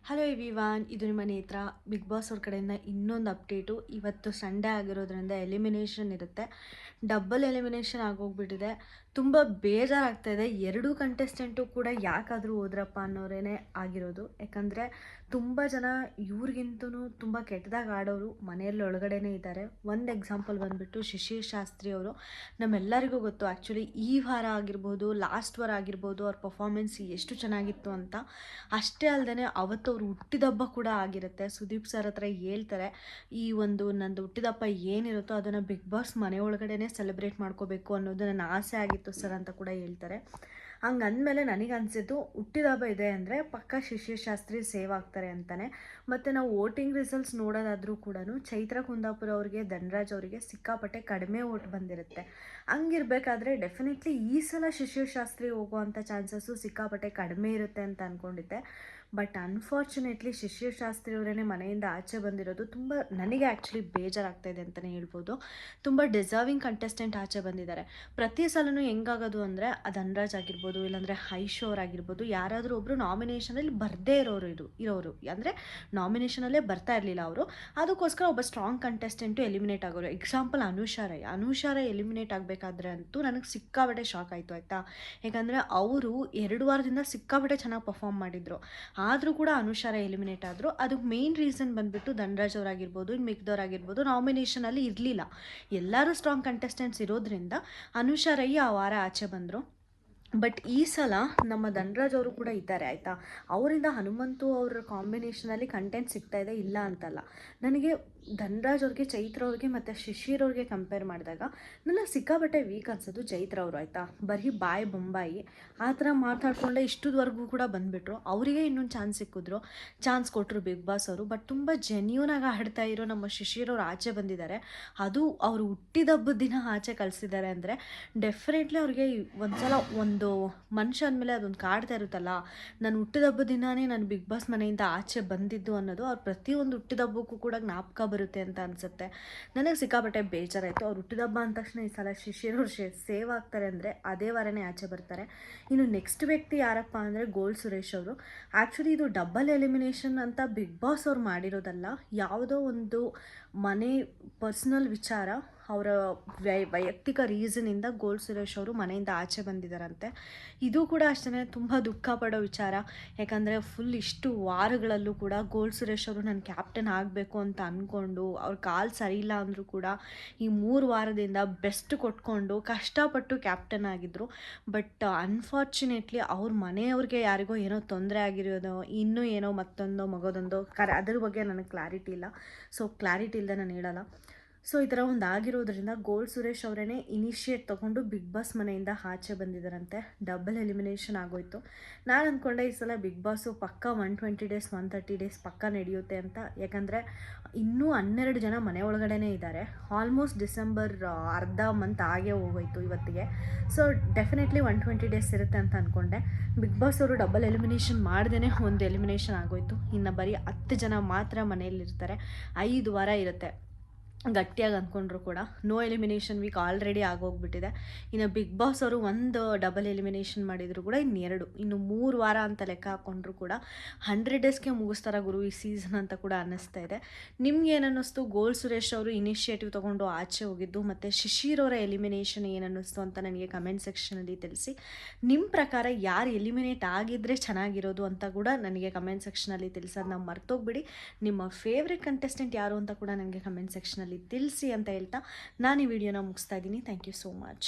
Hello everyone, ಇದು ನಿಮ್ಮ ನೇತ್ರ. ಬಿಗ್ ಬಾಸ್ ಅವ್ರ ಕಡೆಯಿಂದ ಇನ್ನೊಂದು ಅಪ್ಡೇಟು. ಇವತ್ತು ಸಂಡೇ ಆಗಿರೋದ್ರಿಂದ ಎಲಿಮಿನೇಷನ್ ಇರುತ್ತೆ. ಡಬಲ್ ಎಲಿಮಿನೇಷನ್ ಆಗೋಗ್ಬಿಟ್ಟಿದೆ. ತುಂಬ ಬೇಜಾರಾಗ್ತಾಯಿದೆ. ಎರಡೂ ಕಂಟೆಸ್ಟೆಂಟು ಕೂಡ ಯಾಕಾದರೂ ಹೋದ್ರಪ್ಪ ಅನ್ನೋರೇ ಆಗಿರೋದು. ಯಾಕಂದರೆ ತುಂಬ ಜನ ಇವ್ರಿಗಿಂತೂ ತುಂಬ ಕೆಟ್ಟದಾಗಿ ಆಡೋರು ಮನೆಯಲ್ಲಿ ಒಳಗಡೆನೇ ಇದ್ದಾರೆ. ಒಂದು ಎಕ್ಸಾಂಪಲ್ ಬಂದುಬಿಟ್ಟು ಶಿಶಿರ್ ಶಾಸ್ತ್ರಿ ಅವರು. ನಮ್ಮೆಲ್ಲರಿಗೂ ಗೊತ್ತು ಆ್ಯಕ್ಚುಲಿ ಈ ವಾರ ಆಗಿರ್ಬೋದು, ಲಾಸ್ಟ್ ವಾರ ಆಗಿರ್ಬೋದು, ಅವ್ರ ಪರ್ಫಾರ್ಮೆನ್ಸ್ ಎಷ್ಟು ಚೆನ್ನಾಗಿತ್ತು ಅಂತ. ಅಷ್ಟೇ ಅಲ್ಲದೆ ಅವತ್ತು ಅವ್ರು ಹುಟ್ಟಿದಬ್ಬ ಕೂಡ ಆಗಿರುತ್ತೆ. ಸುದೀಪ್ ಸರ್ ಹತ್ರ ಹೇಳ್ತಾರೆ, ಈ ಒಂದು ನಂದು ಹುಟ್ಟಿದಬ್ಬ ಏನಿರುತ್ತೋ ಅದನ್ನು ಬಿಗ್ ಬಾಸ್ ಮನೆ ಒಳಗಡೆ ಸೆಲೆಬ್ರೇಟ್ ಮಾಡ್ಕೋಬೇಕು ಅನ್ನೋದು ನನ್ನ ಆಸೆ ಆಗಿತ್ತು ಸರ್ ಅಂತ ಕೂಡ ಹೇಳ್ತಾರೆ. ಹಂಗೆ ಅಂದಮೇಲೆ ನನಗೆ ಅನಿಸಿದ್ದು, ಹುಟ್ಟಿದಬ್ಬ ಇದೆ ಅಂದರೆ ಪಕ್ಕ ಶಿಶಿರ್ ಶಾಸ್ತ್ರಿ ಸೇವ್ ಆಗ್ತಾರೆ ಅಂತಲೇ. ಮತ್ತು ನಾವು ವೋಟಿಂಗ್ ರಿಸಲ್ಟ್ಸ್ ನೋಡೋದಾದರೂ ಕೂಡ ಚೈತ್ರ ಕುಂದಾಪುರ ಅವರಿಗೆ, ಧನರಾಜ್ ಅವರಿಗೆ ಸಿಕ್ಕಾಪಟ್ಟೆ ಕಡಿಮೆ ವೋಟ್ ಬಂದಿರುತ್ತೆ. ಹಂಗಿರ್ಬೇಕಾದ್ರೆ ಡೆಫಿನೆಟ್ಲಿ ಈ ಸಲ ಶಿಶಿರ್ ಶಾಸ್ತ್ರಿ ಹೋಗುವಂಥ ಚಾನ್ಸಸ್ಸು ಸಿಕ್ಕಾಪಟ್ಟೆ ಕಡಿಮೆ ಇರುತ್ತೆ ಅಂತ ಅಂದ್ಕೊಂಡಿದ್ದೆ. ಬಟ್ ಅನ್ಫಾರ್ಚುನೇಟ್ಲಿ ಶಿಶಿರ್ ಶಾಸ್ತ್ರಿ ಅವರೇ ಮನೆಯಿಂದ ಆಚೆ ಬಂದಿರೋದು ತುಂಬ ನನಗೆ ಆ್ಯಕ್ಚುಲಿ ಬೇಜಾರಾಗ್ತಾಯಿದೆ ಅಂತಲೇ ಹೇಳ್ಬೋದು. ತುಂಬ ಡಿಸರ್ವಿಂಗ್ ಕಂಟೆಸ್ಟೆಂಟ್ ಆಚೆ ಬಂದಿದ್ದಾರೆ. ಪ್ರತಿ ಸಲವೂ ಹೆಂಗಾಗೋದು ಅಂದರೆ ಧನರಾಜ್ ಆಗಿರ್ಬೋದು, ಇಲ್ಲಾಂದರೆ ಐಶೋರ್ ಆಗಿರ್ಬೋದು, ಯಾರಾದರೂ ಒಬ್ಬರು ನಾಮಿನೇಷನಲ್ಲಿ ಬರದೇ ಇರೋರು ಅಂದರೆ ನಾಮಿನೇಷನಲ್ಲೇ ಬರ್ತಾ ಇರಲಿಲ್ಲ ಅವರು. ಅದಕ್ಕೋಸ್ಕರ ಒಬ್ಬ ಸ್ಟ್ರಾಂಗ್ ಕಂಟೆಸ್ಟೆಂಟು ಎಲಿಮಿನೇಟ್ ಆಗೋರು. ಎಕ್ಸಾಂಪಲ್ ಅನುಷಾ ರೈ ಎಲಿಮಿನೇಟ್ ಆಗಬೇಕಾದ್ರೆ ಅಂತೂ ನನಗೆ ಸಿಕ್ಕಾಬಟ್ಟೆ ಶಾಕ್ ಆಯಿತು ಆಯಿತಾ. ಯಾಕಂದರೆ ಅವರು 2 ವಾರದಿಂದ ಸಿಕ್ಕಾಬಟ್ಟೆ ಚೆನ್ನಾಗಿ ಪರ್ಫಾರ್ಮ್ ಮಾಡಿದರು. ಆದರೂ ಕೂಡ ಅನುಷಾ ರೈ ಎಲಿಮಿನೇಟ್ ಆದರು. ಅದಕ್ಕೆ ಮೇನ್ ರೀಸನ್ ಬಂದುಬಿಟ್ಟು ಧನರಾಜ್ ಅವರಾಗಿರ್ಬೋದು, ಮಿಕ್ದವ್ರಾಗಿರ್ಬೋದು ನಾಮಿನೇಷನಲ್ಲಿ ಇರಲಿಲ್ಲ. ಎಲ್ಲರೂ ಸ್ಟ್ರಾಂಗ್ ಕಂಟೆಸ್ಟೆಂಟ್ಸ್ ಇರೋದ್ರಿಂದ ಅನುಷಾ ರೈ ಆ ವಾರ ಆಚೆ ಬಂದರು. ಬಟ್ ಈ ಸಲ ನಮ್ಮ ಧನರಾಜ್ ಅವರು ಕೂಡ ಇದ್ದಾರೆ ಆಯಿತಾ. ಅವರಿಂದ ಹನುಮಂತು ಅವರ ಕಾಂಬಿನೇಷನಲ್ಲಿ ಕಂಟೆಂಟ್ ಸಿಗ್ತಾಯಿದೆ, ಇಲ್ಲ ಅಂತಲ್ಲ. ನನಗೆ ಧನರಾಜ್ ಅವ್ರಿಗೆ, ಚೈತ್ರ ಅವ್ರಿಗೆ ಮತ್ತು ಶಿಶಿರ್ ಅವ್ರಿಗೆ ಕಂಪೇರ್ ಮಾಡಿದಾಗ ನನಗೆ ಸಿಕ್ಕಾಬಟ್ಟೆ ವೀಕ್ ಅನ್ಸೋದು ಚೈತ್ರ ಅವರು ಆಯಿತಾ. ಬರೀ ಬಾಯಿ ಬೊಂಬಾಯಿ ಆ ಥರ ಮಾತಾಡಿಕೊಂಡೆ ಇಷ್ಟದವರೆಗೂ ಕೂಡ ಬಂದುಬಿಟ್ರು. ಅವರಿಗೆ ಇನ್ನೊಂದು ಚಾನ್ಸ್ ಕೊಟ್ಟರು ಬಿಗ್ ಬಾಸ್ ಅವರು. ಬಟ್ ತುಂಬ ಜೆನ್ಯೂನಾಗಿ ಆಡ್ತಾ ಇರೋ ನಮ್ಮ ಶಿಶಿರ್ ಅವ್ರು ಆಚೆ ಬಂದಿದ್ದಾರೆ. ಅದು ಅವರು ಹುಟ್ಟಿದಬ್ಬದ ದಿನ ಆಚೆ ಕಳಿಸಿದ್ದಾರೆ ಅಂದರೆ ಡೆಫಿನೆಟ್ಲಿ ಅವ್ರಿಗೆ ಒಂದು ಮನುಷ್ಯ ಅಂದಮೇಲೆ ಅದೊಂದು ಕಾಡ್ತಾ ಇರುತ್ತಲ್ಲ, ನಾನು ಹುಟ್ಟಿದಬ್ಬದ ದಿನವೇ ನಾನು ಬಿಗ್ ಬಾಸ್ ಮನೆಯಿಂದ ಆಚೆ ಬಂದಿದ್ದು ಅನ್ನೋದು ಅವ್ರ ಪ್ರತಿಯೊಂದು ಹುಟ್ಟಿದಬ್ಬಕ್ಕೂ ಕೂಡ ಜ್ಞಾಪಕ ಬರುತ್ತೆ ಅಂತ ಅನಿಸುತ್ತೆ. ನನಗೆ ಸಿಕ್ಕಾಪಟ್ಟೆ ಬೇಜಾರಾಯಿತು. ಅವ್ರು ಹುಟ್ಟಿದಬ್ಬ ಅಂದ ತಕ್ಷಣ ಈ ಸಲ ಶಿಶಿರ್ ಅವ್ರು ಸೇವ್ ಆಗ್ತಾರೆ ಅಂದರೆ ಅದೇ ವಾರನೇ ಆಚೆ ಬರ್ತಾರೆ. ಇನ್ನು ನೆಕ್ಸ್ಟ್ ವ್ಯಕ್ತಿ ಯಾರಪ್ಪ ಅಂದರೆ ಗೋಲ್ಡ್ ಸುರೇಶ್ ಅವರು. ಆ್ಯಕ್ಚುಲಿ ಇದು ಡಬಲ್ ಎಲಿಮಿನೇಷನ್ ಅಂತ ಬಿಗ್ ಬಾಸ್ ಅವ್ರು ಮಾಡಿರೋದಲ್ಲ. ಯಾವುದೋ ಒಂದು ಮನೆ ಪರ್ಸ್ನಲ್ ವಿಚಾರ, ಅವರ ವೈಯಕ್ತಿಕ ರೀಸನಿಂದ ಗೋಲ್ಡ್ ಸುರೇಶ್ ಅವರು ಮನೆಯಿಂದ ಆಚೆ ಬಂದಿದ್ದಾರಂತೆ. ಇದು ಕೂಡ ಅಷ್ಟೇ ತುಂಬ ದುಃಖ ಪಡೋ ವಿಚಾರ. ಯಾಕಂದರೆ ಫುಲ್ ಇಷ್ಟು ವಾರಗಳಲ್ಲೂ ಕೂಡ ಗೋಲ್ಡ್ ಸುರೇಶ್ ಅವರು ನಾನು ಕ್ಯಾಪ್ಟನ್ ಆಗಬೇಕು ಅಂತ ಅಂದ್ಕೊಂಡು, ಅವ್ರ ಕಾಲು ಸರಿ ಇಲ್ಲ ಅಂದರೂ ಕೂಡ ಈ 3 ವಾರದಿಂದ ಬೆಸ್ಟ್ ಕೊಟ್ಕೊಂಡು ಕಷ್ಟಪಟ್ಟು ಕ್ಯಾಪ್ಟನ್ ಆಗಿದ್ದರು. ಬಟ್ ಅನ್ಫಾರ್ಚುನೇಟ್ಲಿ ಅವ್ರ ಮನೆಯವ್ರಿಗೆ ಯಾರಿಗೋ ಏನೋ ತೊಂದರೆ ಆಗಿರೋದು, ಇನ್ನೂ ಏನೋ ಮತ್ತೊಂದೋ ಮಗೋದೊಂದೋ ಅದ್ರ ಬಗ್ಗೆ ನನಗೆ ಕ್ಲಾರಿಟಿ ಇಲ್ಲ. ಸೊ ಕ್ಲಾರಿಟಿ ಇಲ್ಲದೆ ನಾನು ಹೇಳಲ್ಲ. ಸೊ ಈ ಥರ ಒಂದು ಆಗಿರೋದ್ರಿಂದ ಗೋಲ್ಡ್ ಸುರೇಶ್ ಅವರೇ ಇನಿಷಿಯೇಟ್ ತೊಗೊಂಡು ಬಿಗ್ ಬಾಸ್ ಮನೆಯಿಂದ ಆಚೆ ಬಂದಿದ್ದಾರಂತೆ. ಡಬಲ್ ಎಲಿಮಿನೇಷನ್ ಆಗೋಯ್ತು. ನಾನು ಅಂದ್ಕೊಂಡೆ ಈ ಸಲ ಬಿಗ್ ಬಾಸು ಪಕ್ಕ 120 ಡೇಸ್ 130 ಡೇಸ್ ಪಕ್ಕ ನಡೆಯುತ್ತೆ ಅಂತ. ಯಾಕಂದರೆ ಇನ್ನೂ 12 ಜನ ಮನೆ ಒಳಗಡೆ ಇದ್ದಾರೆ. ಆಲ್ಮೋಸ್ಟ್ ಡಿಸೆಂಬರ್ ಅರ್ಧ ಮಂತ್ ಆಗೇ ಹೋಗೋಯ್ತು ಇವತ್ತಿಗೆ. ಸೊ ಡೆಫಿನೆಟ್ಲಿ 120 ಡೇಸ್ ಇರುತ್ತೆ ಅಂತ ಅಂದ್ಕೊಂಡೆ. ಬಿಗ್ ಬಾಸ್ ಅವರು ಡಬಲ್ ಎಲಿಮಿನೇಷನ್ ಮಾಡ್ದೇ ಒಂದು ಎಲಿಮಿನೇಷನ್ ಆಗೋಯ್ತು. ಇನ್ನು ಬರೀ 10 ಜನ ಮಾತ್ರ ಮನೆಯಲ್ಲಿರ್ತಾರೆ. 5 ವಾರ ಇರುತ್ತೆ ಗಟ್ಟಿಯಾಗಿ ಅಂದ್ಕೊಂಡ್ರು ಕೂಡ. ನೋ ಎಲಿಮಿನೇಷನ್ ವೀಕ್ ಆಲ್ರೆಡಿ ಆಗೋಗ್ಬಿಟ್ಟಿದೆ. ಇನ್ನು ಬಿಗ್ ಬಾಸ್ ಅವರು ಒಂದು ಡಬಲ್ ಎಲಿಮಿನೇಷನ್ ಮಾಡಿದ್ರು ಕೂಡ ಇನ್ನು 3 ವಾರ ಅಂತ ಲೆಕ್ಕ ಹಾಕ್ಕೊಂಡ್ರು ಕೂಡ 100 ಡೇಸ್ಗೆ ಮುಗಿಸ್ತಾರ ಗುರು ಈ ಸೀಸನ್ ಅಂತ ಕೂಡ ಅನ್ನಿಸ್ತಾ ಇದೆ. ನಿಮ್ಗೆ ಏನನ್ನಿಸ್ತು ಗೋಲ್ಡ್ ಸುರೇಶ್ ಅವರು ಇನಿಷಿಯೇಟಿವ್ ತೊಗೊಂಡು ಆಚೆ ಹೋಗಿದ್ದು, ಮತ್ತು ಶಿಶಿರ್ ಅವರ ಎಲಿಮಿನೇಷನ್ ಏನನ್ನಿಸ್ತು ಅಂತ ನನಗೆ ಕಮೆಂಟ್ ಸೆಕ್ಷನಲ್ಲಿ ತಿಳಿಸಿ. ನಿಮ್ಮ ಪ್ರಕಾರ ಯಾರು ಎಲಿಮಿನೇಟ್ ಆಗಿದ್ದರೆ ಚೆನ್ನಾಗಿರೋದು ಅಂತ ಕೂಡ ನನಗೆ ಕಮೆಂಟ್ ಸೆಕ್ಷನಲ್ಲಿ ತಿಳಿಸೋದನ್ನ ಮರ್ತೋಗ್ಬಿಡಿ. ನಿಮ್ಮ ಫೇವ್ರೆಟ್ ಕಂಟೆಸ್ಟೆಂಟ್ ಯಾರು ಅಂತ ಕೂಡ ನನಗೆ ಕಮೆಂಟ್ ಸೆಕ್ಷನಲ್ಲಿ ತಿಳಿಸಿ ಅಂತ ಹೇಳ್ತಾ ನಾನು ಈ ವಿಡಿಯೋನ ಮುಗಿಸ್ತಾ ಇದ್ದೀನಿ. Thank you so much.